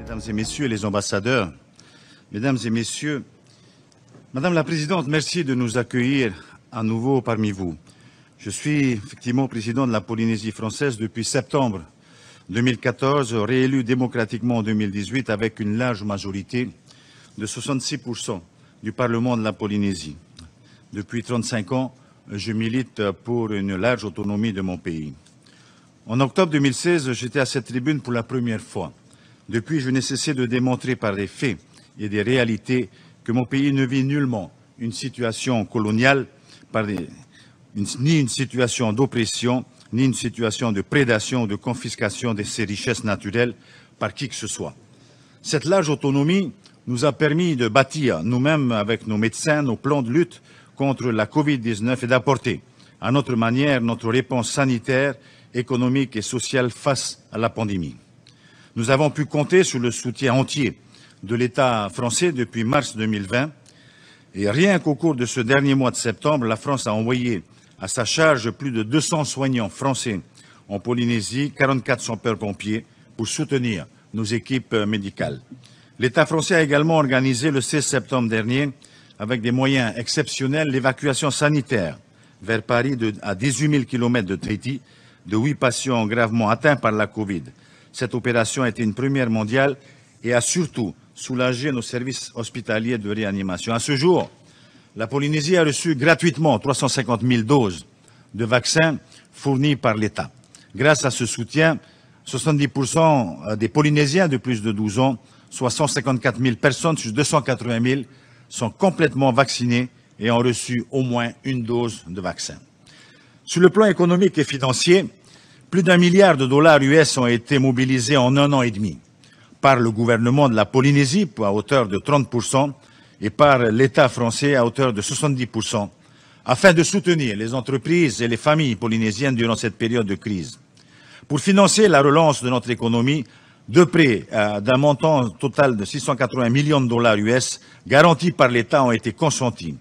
Mesdames et Messieurs les ambassadeurs, Mesdames et Messieurs, Madame la Présidente, merci de nous accueillir à nouveau parmi vous. Je suis effectivement président de la Polynésie française depuis septembre 2014, réélu démocratiquement en 2018 avec une large majorité de 66% du Parlement de la Polynésie. Depuis 35 ans, je milite pour une large autonomie de mon pays. En octobre 2016, j'étais à cette tribune pour la première fois. Depuis, je n'ai cessé de démontrer par des faits et des réalités que mon pays ne vit nullement une situation coloniale, ni une situation d'oppression, ni une situation de prédation ou de confiscation de ses richesses naturelles par qui que ce soit. Cette large autonomie nous a permis de bâtir nous-mêmes avec nos médecins nos plans de lutte contre la Covid-19 et d'apporter à notre manière notre réponse sanitaire, économique et sociale face à la pandémie. Nous avons pu compter sur le soutien entier de l'État français depuis mars 2020 et rien qu'au cours de ce dernier mois de septembre, la France a envoyé à sa charge plus de 200 soignants français en Polynésie, 44 sapeurs-pompiers pour soutenir nos équipes médicales. L'État français a également organisé le 16 septembre dernier, avec des moyens exceptionnels, l'évacuation sanitaire vers Paris à 18 000 km de Tahiti de 8 patients gravement atteints par la Covid. Cette opération a été une première mondiale et a surtout soulagé nos services hospitaliers de réanimation. À ce jour, la Polynésie a reçu gratuitement 350 000 doses de vaccins fournis par l'État. Grâce à ce soutien, 70% des Polynésiens de plus de 12 ans, soit 154 000 personnes sur 280 000, sont complètement vaccinés et ont reçu au moins une dose de vaccin. Sur le plan économique et financier, plus d'1 milliard de dollars US ont été mobilisés en 1 an et demi par le gouvernement de la Polynésie à hauteur de 30% et par l'État français à hauteur de 70% afin de soutenir les entreprises et les familles polynésiennes durant cette période de crise. Pour financer la relance de notre économie, deux prêts d'un montant total de 680 millions de dollars US garantis par l'État ont été consentis.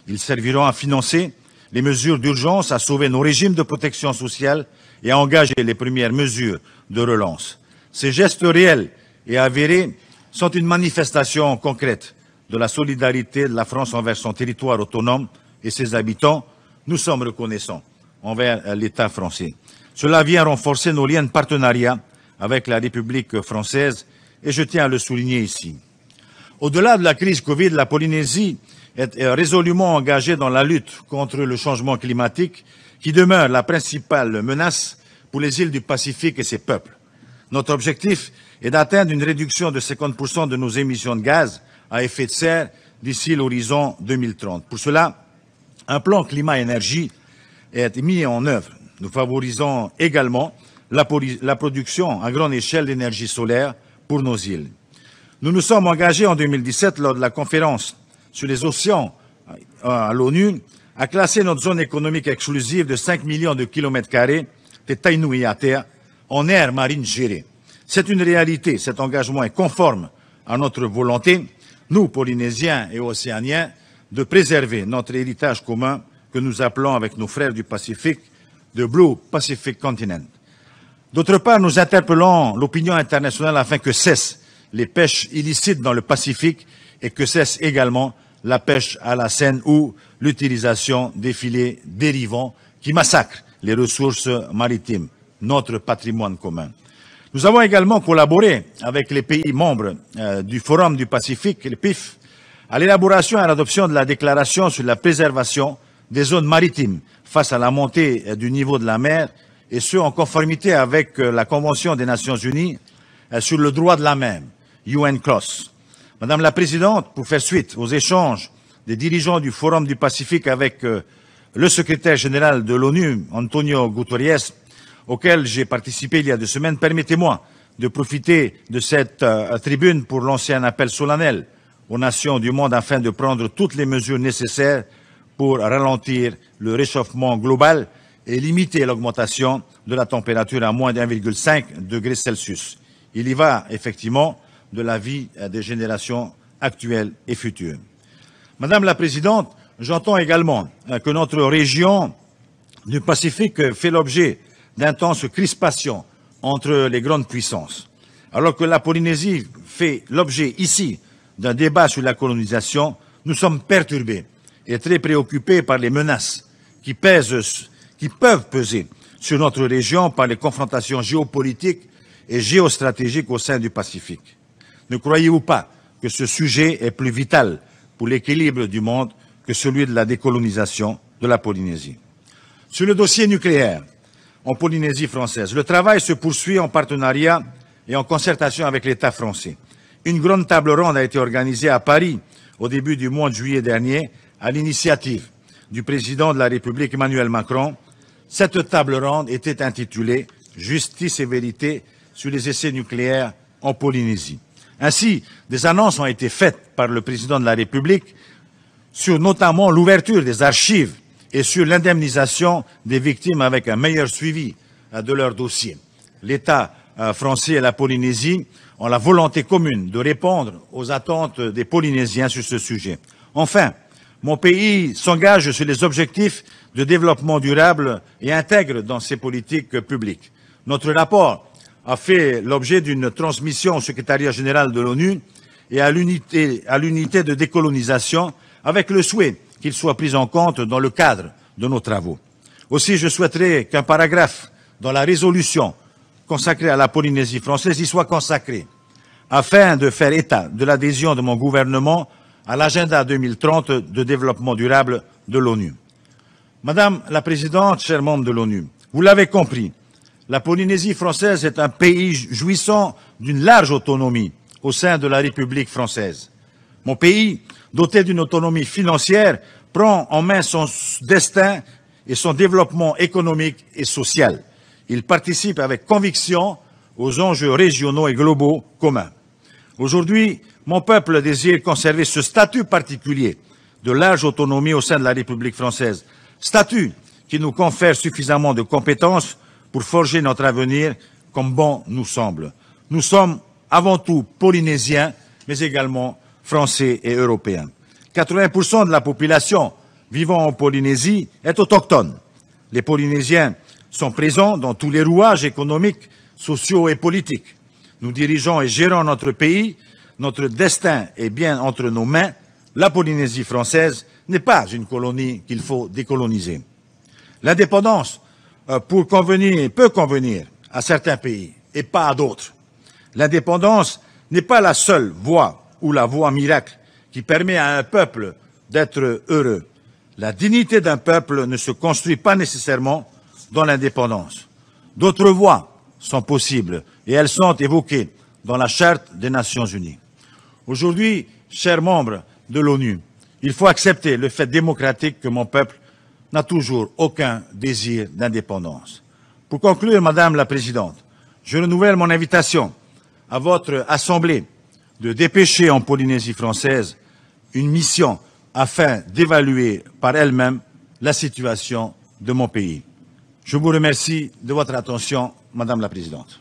Ils serviront à financer les mesures d'urgence, à sauver nos régimes de protection sociale et à engager les premières mesures de relance. Ces gestes réels et avérés sont une manifestation concrète de la solidarité de la France envers son territoire autonome et ses habitants. Nous sommes reconnaissants envers l'État français. Cela vient renforcer nos liens de partenariat avec la République française et je tiens à le souligner ici. Au-delà de la crise Covid, la Polynésie est résolument engagée dans la lutte contre le changement climatique qui demeure la principale menace pour les îles du Pacifique et ses peuples. Notre objectif est d'atteindre une réduction de 50% de nos émissions de gaz à effet de serre d'ici l'horizon 2030. Pour cela, un plan climat-énergie est mis en œuvre. Nous favorisons également la production à grande échelle d'énergie solaire pour nos îles. Nous nous sommes engagés en 2017 lors de la conférence sur les océans à l'ONU à classer notre zone économique exclusive de 5 millions de kilomètres carrés de Tainui-à-Terre en aire marine gérée. C'est une réalité, cet engagement est conforme à notre volonté, nous, Polynésiens et Océaniens, de préserver notre héritage commun que nous appelons avec nos frères du Pacifique, de Blue Pacific Continent. D'autre part, nous interpellons l'opinion internationale afin que cessent les pêches illicites dans le Pacifique et que cesse également la pêche à la Seine ou l'utilisation des filets dérivants qui massacrent les ressources maritimes, notre patrimoine commun. Nous avons également collaboré avec les pays membres du Forum du Pacifique, le PIF, à l'élaboration et à l'adoption de la déclaration sur la préservation des zones maritimes face à la montée du niveau de la mer, et ce en conformité avec la Convention des Nations Unies sur le droit de la mer, UNCLOS. Madame la Présidente, pour faire suite aux échanges des dirigeants du Forum du Pacifique avec le secrétaire général de l'ONU, Antonio Guterres, auquel j'ai participé il y a 2 semaines, permettez-moi de profiter de cette tribune pour lancer un appel solennel aux nations du monde afin de prendre toutes les mesures nécessaires pour ralentir le réchauffement global et limiter l'augmentation de la température à moins d'1,5 degré Celsius. Il y va effectivement de la vie des générations actuelles et futures. Madame la Présidente, j'entends également que notre région du Pacifique fait l'objet d'intenses crispations entre les grandes puissances. Alors que la Polynésie fait l'objet ici d'un débat sur la colonisation, nous sommes perturbés et très préoccupés par les menaces qui peuvent peser sur notre région par les confrontations géopolitiques et géostratégiques au sein du Pacifique. Ne croyez-vous pas que ce sujet est plus vital pour l'équilibre du monde que celui de la décolonisation de la Polynésie? Sur le dossier nucléaire en Polynésie française, le travail se poursuit en partenariat et en concertation avec l'État français. Une grande table ronde a été organisée à Paris au début du mois de juillet dernier à l'initiative du président de la République Emmanuel Macron. Cette table ronde était intitulée « Justice et vérité sur les essais nucléaires en Polynésie ». Ainsi, des annonces ont été faites par le président de la République sur notamment l'ouverture des archives et sur l'indemnisation des victimes avec un meilleur suivi de leur dossier. L'État français et la Polynésie ont la volonté commune de répondre aux attentes des Polynésiens sur ce sujet. Enfin, mon pays s'engage sur les objectifs de développement durable et intègre dans ses politiques publiques. Notre rapport a fait l'objet d'une transmission au secrétariat général de l'ONU et à l'unité de décolonisation avec le souhait qu'il soit pris en compte dans le cadre de nos travaux. Aussi, je souhaiterais qu'un paragraphe dans la résolution consacrée à la Polynésie française y soit consacré, afin de faire état de l'adhésion de mon gouvernement à l'agenda 2030 de développement durable de l'ONU. Madame la Présidente, chers membres de l'ONU, vous l'avez compris, la Polynésie française est un pays jouissant d'une large autonomie au sein de la République française. Mon pays, doté d'une autonomie financière, prend en main son destin et son développement économique et social. Il participe avec conviction aux enjeux régionaux et globaux communs. Aujourd'hui, mon peuple désire conserver ce statut particulier de large autonomie au sein de la République française, statut qui nous confère suffisamment de compétences pour forger notre avenir comme bon nous semble. Nous sommes avant tout polynésiens, mais également français et européens. 80% de la population vivant en Polynésie est autochtone. Les Polynésiens sont présents dans tous les rouages économiques, sociaux et politiques. Nous dirigeons et gérons notre pays. Notre destin est bien entre nos mains. La Polynésie française n'est pas une colonie qu'il faut décoloniser. L'indépendance peut convenir à certains pays et pas à d'autres. L'indépendance n'est pas la seule voie ou la voie miracle qui permet à un peuple d'être heureux. La dignité d'un peuple ne se construit pas nécessairement dans l'indépendance. D'autres voies sont possibles et elles sont évoquées dans la Charte des Nations Unies. Aujourd'hui, chers membres de l'ONU, il faut accepter le fait démocratique que mon peuple n'a toujours aucun désir d'indépendance. Pour conclure, Madame la Présidente, je renouvelle mon invitation à votre Assemblée de dépêcher en Polynésie française une mission afin d'évaluer par elle-même la situation de mon pays. Je vous remercie de votre attention, Madame la Présidente.